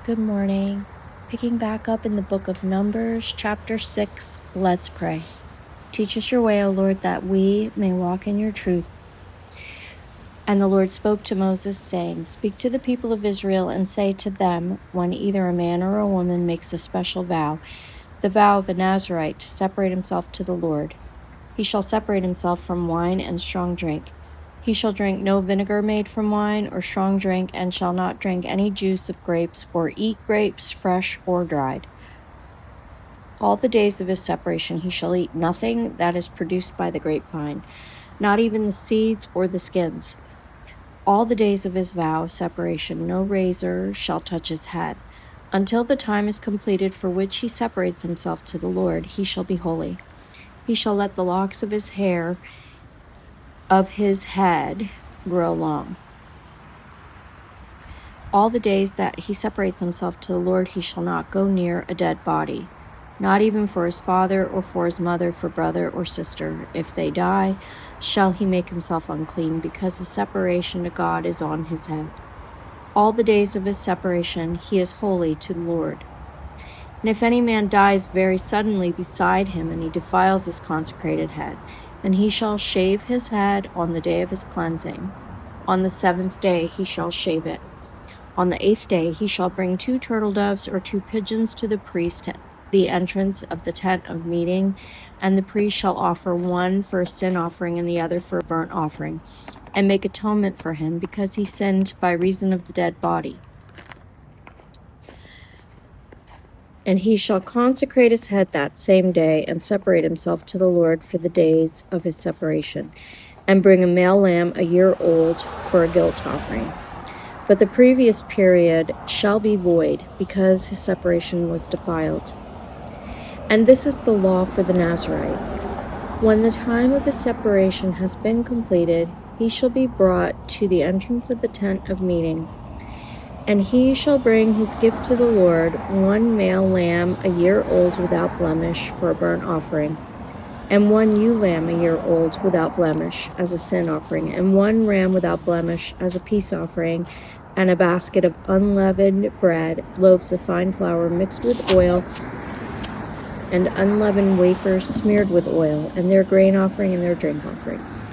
Good morning. Picking back up in the book of Numbers, chapter 6, let's pray. Teach us your way, O Lord, that we may walk in your truth. And the Lord spoke to Moses, saying, Speak to the people of Israel and say to them, when either a man or a woman makes a special vow, the vow of a Nazirite, to separate himself to the Lord, he shall separate himself from wine and strong drink. He shall drink no vinegar made from wine or strong drink, and shall not drink any juice of grapes, or eat grapes, fresh or dried. All the days of his separation he shall eat nothing that is produced by the grapevine, not even the seeds or the skins. All the days of his vow of separation no razor shall touch his head. Until the time is completed for which he separates himself to the Lord, he shall be holy. He shall let the locks of his hair of his head grow long. All the days that he separates himself to the Lord, he shall not go near a dead body, not even for his father or for his mother, for brother or sister. If they die, shall he make himself unclean, because the separation to God is on his head. All the days of his separation he is holy to the Lord. And if any man dies very suddenly beside him, and he defiles his consecrated head, then he shall shave his head on the day of his cleansing. On the 7th day he shall shave it. On the 8th day he shall bring 2 turtle doves or 2 pigeons to the priest at the entrance of the tent of meeting, and the priest shall offer one for a sin offering and the other for a burnt offering, and make atonement for him, because he sinned by reason of the dead body. And he shall consecrate his head that same day, and separate himself to the Lord for the days of his separation, and bring a male lamb a year old for a guilt offering. But the previous period shall be void, because his separation was defiled. And this is the law for the Nazirite. When the time of his separation has been completed, he shall be brought to the entrance of the tent of meeting. And he shall bring his gift to the Lord, 1 male lamb a year old without blemish for a burnt offering, and 1 ewe lamb a year old without blemish as a sin offering, and 1 ram without blemish as a peace offering, and a basket of unleavened bread, loaves of fine flour mixed with oil, and unleavened wafers smeared with oil, and their grain offering and their drink offerings.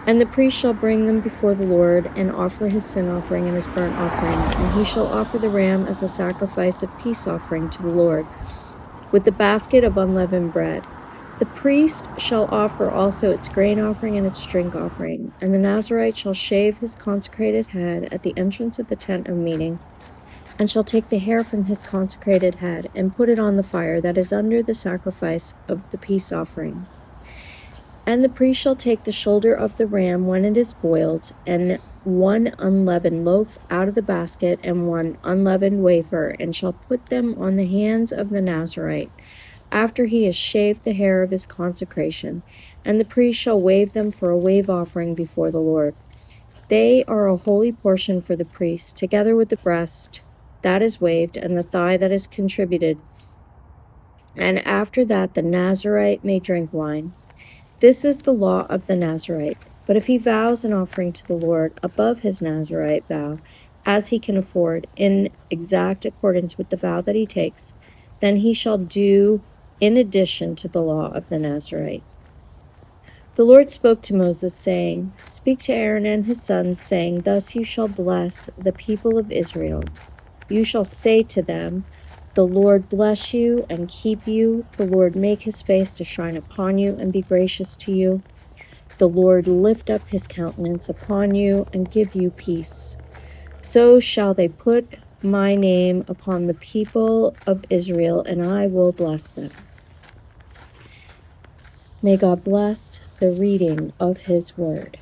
And the priest shall bring them before the Lord, and offer his sin offering and his burnt offering, and he shall offer the ram as a sacrifice of peace offering to the Lord, with the basket of unleavened bread. The priest shall offer also its grain offering and its drink offering, and the Nazirite shall shave his consecrated head at the entrance of the tent of meeting, and shall take the hair from his consecrated head, and put it on the fire that is under the sacrifice of the peace offering. And the priest shall take the shoulder of the ram when it is boiled, and 1 unleavened loaf out of the basket, and 1 unleavened wafer, and shall put them on the hands of the Nazirite, after he has shaved the hair of his consecration. And the priest shall wave them for a wave offering before the Lord. They are a holy portion for the priest, together with the breast that is waved, and the thigh that is contributed. And after that the Nazirite may drink wine. This is the law of the Nazirite. But if he vows an offering to the Lord above his Nazirite vow, as he can afford, in exact accordance with the vow that he takes, then he shall do in addition to the law of the Nazirite. The Lord spoke to Moses, saying, Speak to Aaron and his sons, saying, Thus you shall bless the people of Israel. You shall say to them, The Lord bless you and keep you. The Lord make his face to shine upon you and be gracious to you. The Lord lift up his countenance upon you and give you peace. So shall they put my name upon the people of Israel, and I will bless them. May God bless the reading of his word.